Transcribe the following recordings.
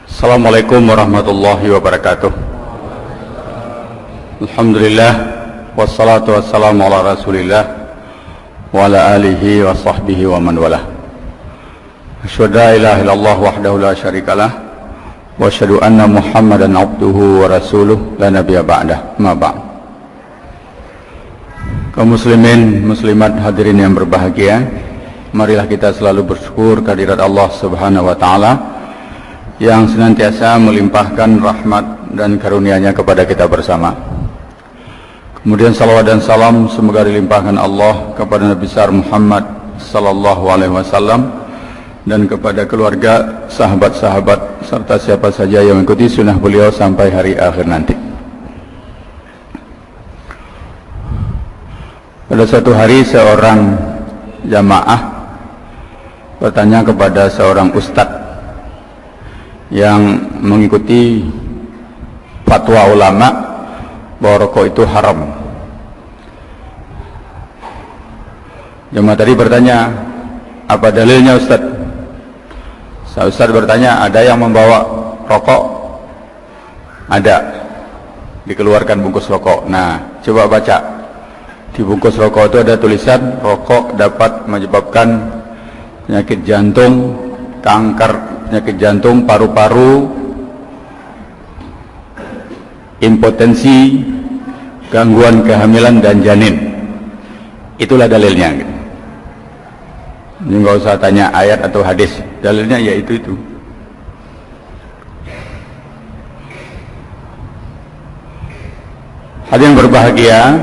Assalamualaikum warahmatullahi wabarakatuh. Alhamdulillah wassalatu wassalamu ala Rasulillah wa ala alihi wa sahbihi wa man walah. Asyhadu an la ilaha illallah wahdahu la syarikalah wa asyhadu anna Muhammadan abduhu wa rasuluh la nabiyya ba'dah. Ma ba'd. Kaum muslimin muslimat hadirin yang berbahagia, marilah kita selalu bersyukur kehadirat Allah Subhanahu wa taala yang senantiasa melimpahkan rahmat dan karunia-Nya kepada kita bersama. Kemudian salawat dan salam semoga dilimpahkan Allah kepada Nabi besar Muhammad sallallahu alaihi wasallam dan kepada keluarga, sahabat-sahabat serta siapa saja yang mengikuti sunnah beliau sampai hari akhir nanti. Pada suatu hari seorang jamaah bertanya kepada seorang ustadz yang mengikuti fatwa ulama bahwa rokok itu haram. Jemaah tadi bertanya, apa dalilnya Ustaz? Ustaz bertanya, ada yang membawa rokok? Ada, dikeluarkan bungkus rokok. Nah, coba baca. Di bungkus rokok itu ada tulisan, rokok dapat menyebabkan penyakit jantung, kanker, penyakit jantung, paru-paru, impotensi, gangguan kehamilan dan janin. Itulah dalilnya. Ini nggak usah tanya ayat atau hadis, dalilnya ya itu. Hadirin berbahagia,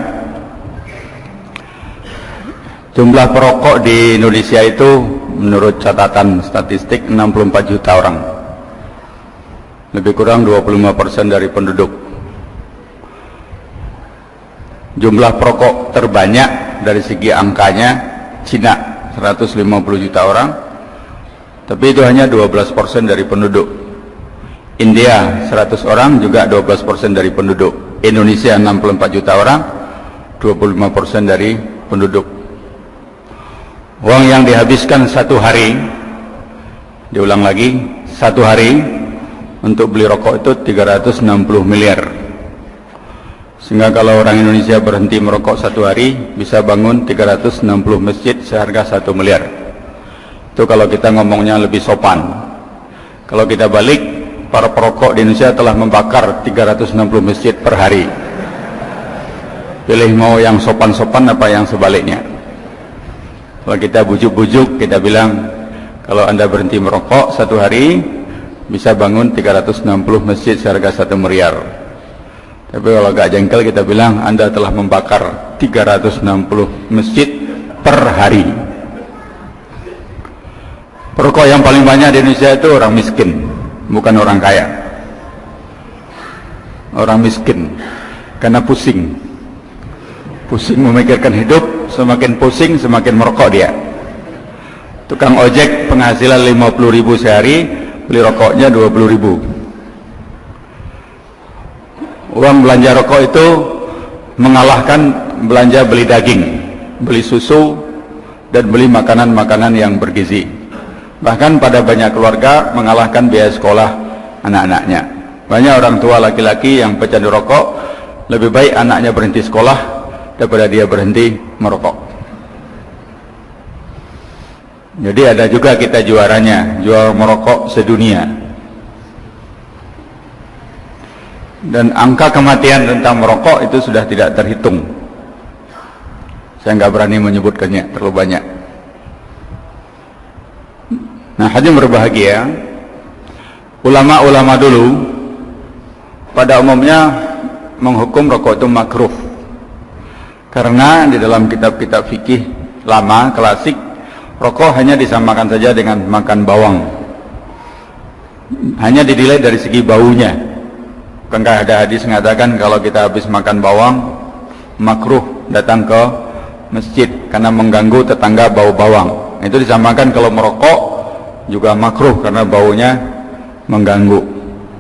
jumlah perokok di Indonesia itu menurut catatan statistik 64 juta orang, lebih kurang 25% dari penduduk. Jumlah perokok terbanyak dari segi angkanya Cina 150 juta orang, tapi itu hanya 12% dari penduduk. India 100 orang juga 12% dari penduduk. Indonesia 64 juta orang, 25% dari penduduk. Uang yang dihabiskan satu hari, diulang lagi, satu hari untuk beli rokok itu 360 miliar. Sehingga kalau orang Indonesia berhenti merokok satu hari, bisa bangun 360 masjid seharga 1 miliar. Itu kalau kita ngomongnya lebih sopan. Kalau kita balik, para perokok di Indonesia telah membakar 360 masjid per hari. Pilih mau yang sopan-sopan apa yang sebaliknya. Kalau kita bujuk-bujuk, kita bilang, kalau Anda berhenti merokok satu hari, bisa bangun 360 masjid seharga 1 miliar. Tapi kalau agak jengkel, kita bilang, Anda telah membakar 360 masjid per hari. Perokok yang paling banyak di Indonesia itu orang miskin, bukan orang kaya. Orang miskin, karena pusing memikirkan hidup, semakin pusing semakin merokok dia. Tukang ojek penghasilan 50.000 sehari, beli rokoknya 20.000. Uang belanja rokok itu mengalahkan belanja beli daging, beli susu, dan beli makanan-makanan yang bergizi. Bahkan pada banyak keluarga mengalahkan biaya sekolah anak-anaknya. Banyak orang tua laki-laki yang pecandu rokok, lebih baik anaknya berhenti sekolah daripada dia berhenti merokok. Jadi ada juga kita juaranya, juara merokok sedunia. Dan angka kematian tentang merokok itu sudah tidak terhitung. Saya nggak berani menyebutkannya, terlalu banyak. Nah, hadirin berbahagia, ulama-ulama dulu pada umumnya menghukum rokok itu makruh. Karena di dalam kitab-kitab fikih lama, klasik, rokok hanya disamakan saja dengan makan bawang. Hanya dinilai dari segi baunya. Bukankah ada hadis mengatakan kalau kita habis makan bawang, makruh datang ke masjid karena mengganggu tetangga bau bawang. Itu disamakan kalau merokok juga makruh karena baunya mengganggu.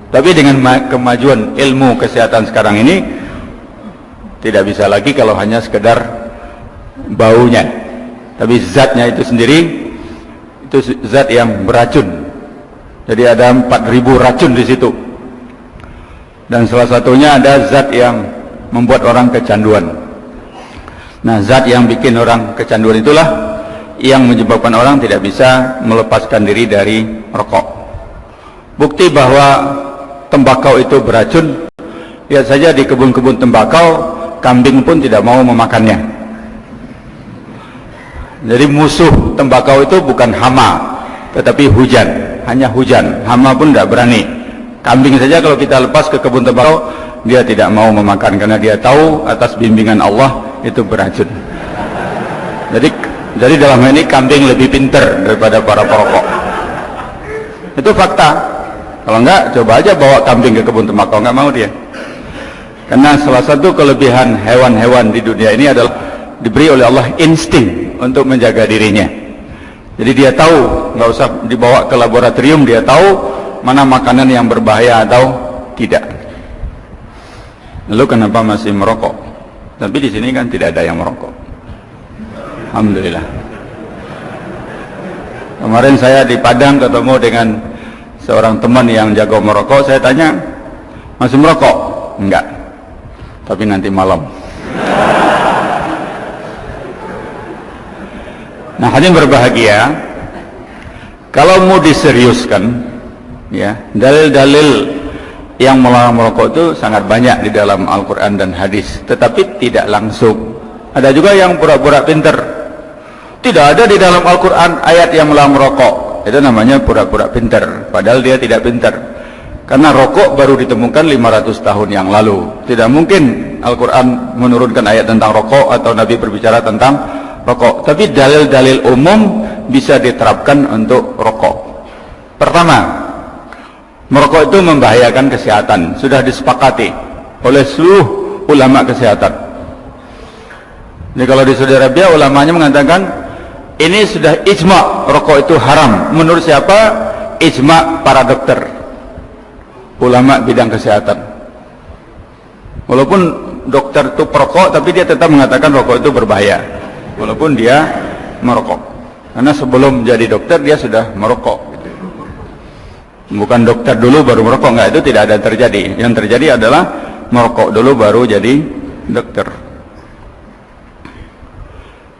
Tapi dengan kemajuan ilmu kesehatan sekarang ini, tidak bisa lagi kalau hanya sekedar baunya, tapi zatnya itu sendiri itu zat yang beracun. Jadi ada 4.000 racun di situ. Dan salah satunya ada zat yang membuat orang kecanduan. Nah, zat yang bikin orang kecanduan itulah yang menyebabkan orang tidak bisa melepaskan diri dari rokok. Bukti bahwa tembakau itu beracun, lihat saja di kebun-kebun tembakau, kambing pun tidak mau memakannya. Jadi musuh tembakau itu bukan hama, tetapi hujan. Hanya hujan, hama pun tidak berani. Kambing saja kalau kita lepas ke kebun tembakau, dia tidak mau memakan karena dia tahu atas bimbingan Allah itu beracun. Jadi dalam hal ini kambing lebih pintar daripada para perokok. Itu fakta. Kalau enggak, coba aja bawa kambing ke kebun tembakau, enggak mau dia. Karena salah satu kelebihan hewan-hewan di dunia ini adalah diberi oleh Allah insting untuk menjaga dirinya. Jadi dia tahu, nggak usah dibawa ke laboratorium, dia tahu mana makanan yang berbahaya atau tidak. Lalu kenapa masih merokok? Tapi di sini kan tidak ada yang merokok. Alhamdulillah. Kemarin saya di Padang ketemu dengan seorang teman yang jago merokok. Saya tanya, masih merokok? Enggak. Tapi nanti malam. Nah, hadirin berbahagia, kalau mau diseriuskan, ya, dalil-dalil yang melarang merokok itu sangat banyak di dalam Al-Quran dan hadis, tetapi tidak langsung. Ada juga yang pura-pura pinter. Tidak ada di dalam Al-Quran ayat yang melarang merokok. Itu namanya pura-pura pinter, padahal dia tidak pinter. Karena rokok baru ditemukan 500 tahun yang lalu. Tidak mungkin Al-Quran menurunkan ayat tentang rokok atau Nabi berbicara tentang rokok, tapi dalil-dalil umum bisa diterapkan untuk rokok. Pertama, merokok itu membahayakan kesehatan, sudah disepakati oleh seluruh ulama kesehatan. Jadi kalau di Saudi Arabia ulamanya mengatakan ini sudah ijma, rokok itu haram. Menurut siapa? Ijma para dokter, ulama bidang kesehatan. Walaupun dokter itu perokok, tapi dia tetap mengatakan rokok itu berbahaya walaupun dia merokok, karena sebelum jadi dokter dia sudah merokok. Bukan dokter dulu baru merokok, enggak, itu tidak ada terjadi. Yang terjadi adalah merokok dulu baru jadi dokter.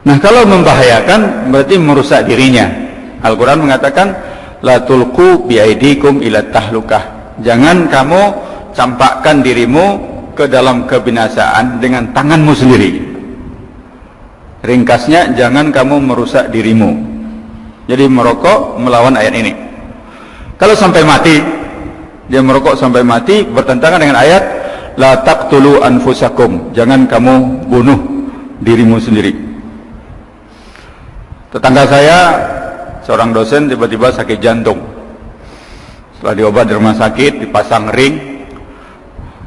Nah, kalau membahayakan berarti merusak dirinya. Al-Quran mengatakan la tulqu biaidikum ila tahlukah, jangan kamu campakkan dirimu ke dalam kebinasaan dengan tanganmu sendiri. Ringkasnya, jangan kamu merusak dirimu. Jadi merokok melawan ayat ini. Kalau sampai mati, dia merokok sampai mati, bertentangan dengan ayat la taqtulu anfusakum, jangan kamu bunuh dirimu sendiri. Tetangga saya seorang dosen tiba-tiba sakit jantung. Setelah diobat di rumah sakit, dipasang ring,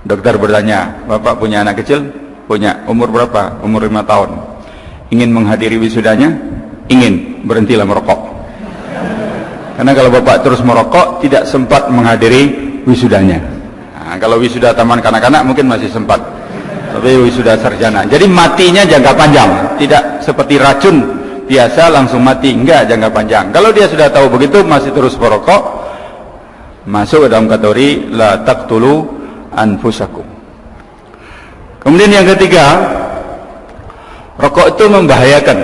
dokter bertanya, "Bapak punya anak kecil?" "Punya." "Umur berapa?" "Umur 5 tahun." "Ingin menghadiri wisudanya?" "Ingin." "Berhentilah merokok." Karena kalau bapak terus merokok, tidak sempat menghadiri wisudanya. Nah, kalau wisuda taman kanak-kanak mungkin masih sempat, tapi wisuda sarjana. Jadi matinya jangka panjang, tidak seperti racun biasa langsung mati, enggak, jangka panjang. Kalau dia sudah tahu begitu masih terus merokok, masuk ke dalam kategori la taqtulu anfusakum. Kemudian yang ketiga, rokok itu membahayakan.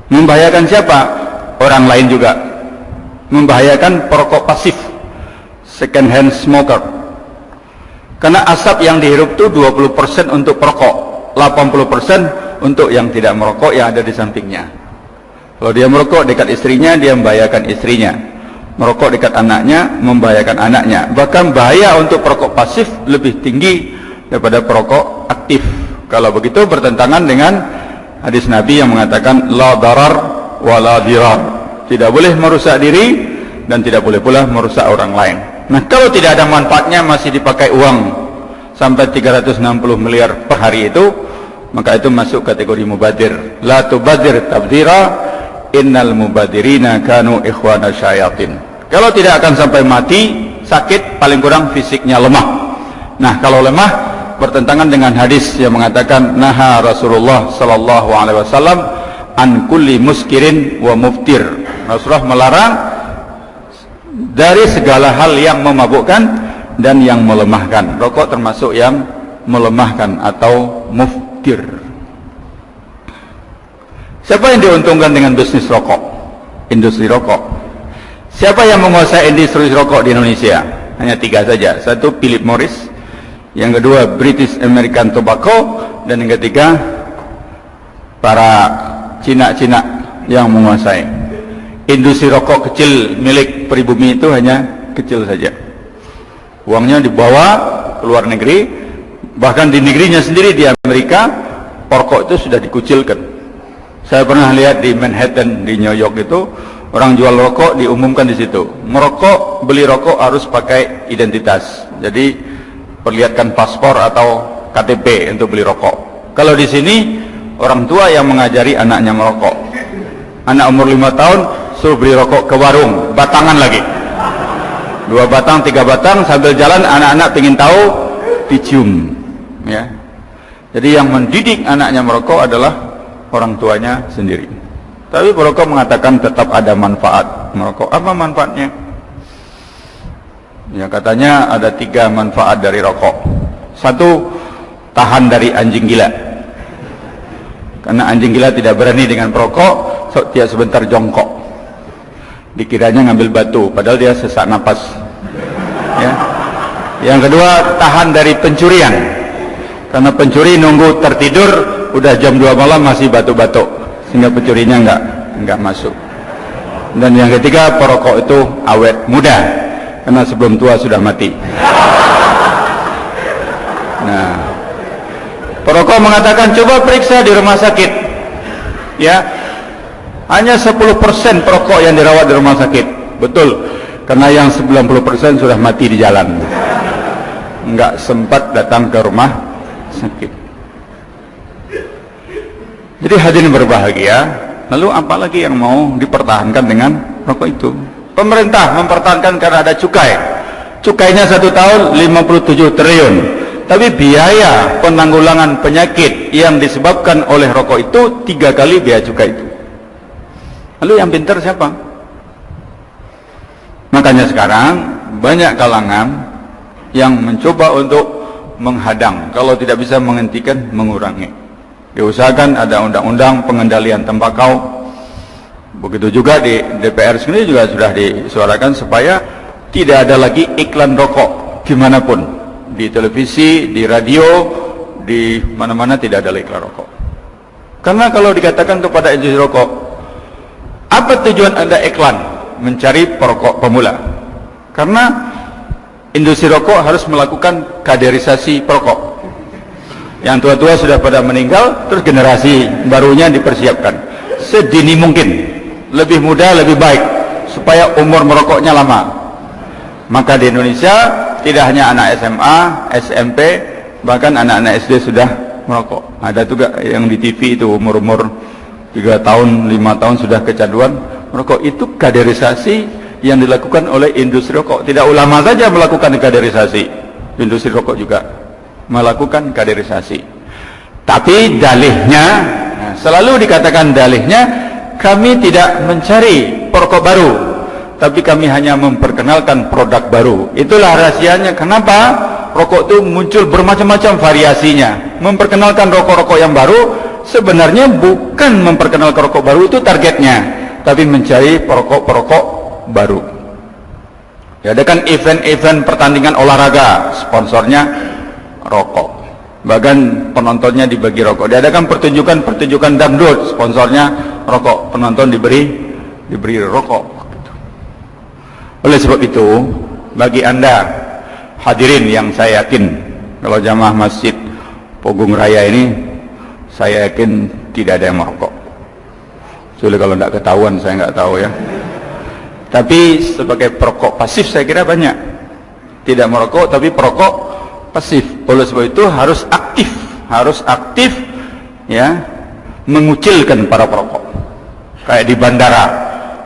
Membahayakan siapa? Orang lain juga. Membahayakan perokok pasif, second hand smoker. Karena asap yang dihirup itu 20% untuk perokok, 80% untuk yang tidak merokok yang ada di sampingnya. Kalau dia merokok dekat istrinya, dia membahayakan istrinya. Merokok dekat anaknya, membahayakan anaknya. Bahkan bahaya untuk perokok pasif lebih tinggi daripada perokok aktif. Kalau begitu bertentangan dengan hadis Nabi yang mengatakan la darar wa la dirar. Tidak boleh merusak diri dan tidak boleh pula merusak orang lain. Nah, kalau tidak ada manfaatnya masih dipakai uang sampai 360 miliar per hari itu, maka itu masuk kategori mubadir. La tubadir tabdira, innal mubadirina kanu ikhwana syayatin. Kalau tidak akan sampai mati, sakit, paling kurang fisiknya lemah. Nah, kalau lemah bertentangan dengan hadis yang mengatakan naha Rasulullah sallallahu alaihi wasallam an kulli muskirin wa muftir. Rasulullah melarang dari segala hal yang memabukkan dan yang melemahkan. Rokok termasuk yang melemahkan atau muftir. Siapa yang diuntungkan dengan bisnis rokok? Industri rokok. Siapa yang menguasai industri rokok di Indonesia? Hanya 3 saja. Satu, Philip Morris. Yang kedua, British American Tobacco. Dan yang ketiga, para Cina-Cina yang menguasai. Industri rokok kecil milik pribumi itu hanya kecil saja. Uangnya dibawa ke luar negeri, bahkan di negerinya sendiri di Amerika, rokok itu sudah dikucilkan. Saya pernah lihat di Manhattan di New York itu, orang jual rokok diumumkan di situ. Merokok, beli rokok harus pakai identitas. Jadi perlihatkan paspor atau KTP untuk beli rokok. Kalau di sini orang tua yang mengajari anaknya merokok. Anak umur 5 tahun suruh beli rokok ke warung, batangan lagi. 2 batang, 3 batang, sambil jalan anak-anak pengen tahu, dicium. Ya. Jadi yang mendidik anaknya merokok adalah orang tuanya sendiri. Tapi perokok mengatakan tetap ada manfaat merokok. Apa manfaatnya? Ya, katanya ada 3 manfaat dari rokok. 1, tahan dari anjing gila. Karena anjing gila tidak berani dengan perokok, dia sebentar jongkok. Dikiranya ngambil batu, padahal dia sesak napas. Ya. Yang kedua, tahan dari pencurian. Karena pencuri nunggu tertidur, udah jam 2 malam masih batuk-batuk, sehingga pencurinya enggak masuk. Dan yang ketiga, perokok itu awet muda, karena sebelum tua sudah mati. Nah, perokok mengatakan coba periksa di rumah sakit, ya, hanya 10% perokok yang dirawat di rumah sakit. Betul, karena yang 90% sudah mati di jalan, enggak sempat datang ke rumah sakit. Jadi hadirin berbahagia, lalu apalagi yang mau dipertahankan dengan rokok itu? Pemerintah mempertahankan karena ada cukai. Cukainya 1 tahun 57 triliun. Tapi biaya penanggulangan penyakit yang disebabkan oleh rokok itu 3 kali biaya cukai itu. Lalu yang pintar siapa? Makanya sekarang banyak kalangan yang mencoba untuk menghadang, kalau tidak bisa menghentikan, mengurangi. Diusahakan ada undang-undang pengendalian tembakau. Begitu juga di DPR sendiri juga sudah disuarakan supaya tidak ada lagi iklan rokok dimanapun, di televisi, di radio, di mana-mana tidak ada iklan rokok. Karena kalau dikatakan kepada industri rokok, apa tujuan Anda iklan? Mencari perokok pemula. Karena industri rokok harus melakukan kaderisasi perokok. Yang tua-tua sudah pada meninggal, terus generasi barunya dipersiapkan sedini mungkin, lebih muda lebih baik, supaya umur merokoknya lama. Maka di Indonesia tidak hanya anak SMA, SMP, bahkan anak-anak SD sudah merokok. Ada juga yang di TV itu umur-umur 3 tahun, 5 tahun sudah kecanduan merokok. Itu kaderisasi yang dilakukan oleh industri rokok. Tidak ulama saja melakukan kaderisasi, industri rokok juga melakukan kaderisasi. Tapi dalihnya, selalu dikatakan dalihnya, kami tidak mencari perokok baru, tapi kami hanya memperkenalkan produk baru. Itulah rahasianya kenapa rokok itu muncul bermacam-macam variasinya. Memperkenalkan rokok-rokok yang baru sebenarnya bukan memperkenalkan rokok baru, itu targetnya, tapi mencari perokok-perokok baru. Diadakan event-event pertandingan olahraga, sponsornya rokok, bahkan penontonnya dibagi rokok. Diadakan pertunjukan dangdut, sponsornya rokok, penonton diberi rokok. Oleh sebab itu, bagi Anda hadirin yang saya yakin, kalau jamaah masjid Pogung Raya ini, saya yakin tidak ada yang merokok. Soalnya kalau tidak ketahuan, saya nggak tahu ya. Tapi sebagai perokok pasif saya kira banyak. Tidak merokok tapi perokok pasif. Oleh sebab itu harus aktif ya, mengucilkan para perokok. Kayak di bandara,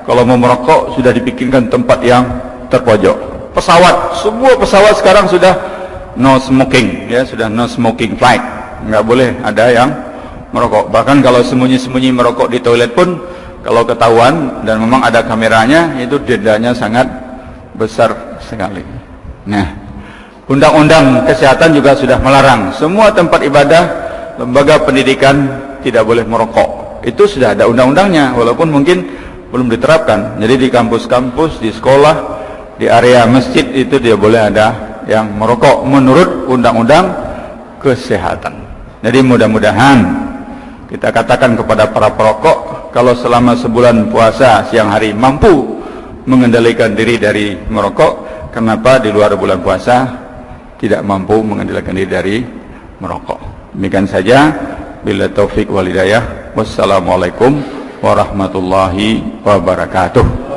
kalau mau merokok sudah dipikirkan tempat yang terpojok. Pesawat, semua pesawat sekarang sudah no smoking, ya, sudah no smoking flight. Nggak boleh ada yang merokok. Bahkan kalau sembunyi-sembunyi merokok di toilet pun, kalau ketahuan dan memang ada kameranya, itu dendanya sangat besar sekali. Nah, undang-undang kesehatan juga sudah melarang semua tempat ibadah, lembaga pendidikan tidak boleh merokok. Itu sudah ada undang-undangnya, walaupun mungkin belum diterapkan. Jadi di kampus-kampus, di sekolah, di area masjid itu tidak boleh ada yang merokok menurut undang-undang kesehatan. Jadi mudah-mudahan kita katakan kepada para perokok, kalau selama sebulan puasa siang hari mampu mengendalikan diri dari merokok, kenapa di luar bulan puasa tidak mampu mengendalikan diri dari merokok? Demikian saja. Bila taufik wal hidayah. Wassalamualaikum warahmatullahi wabarakatuh.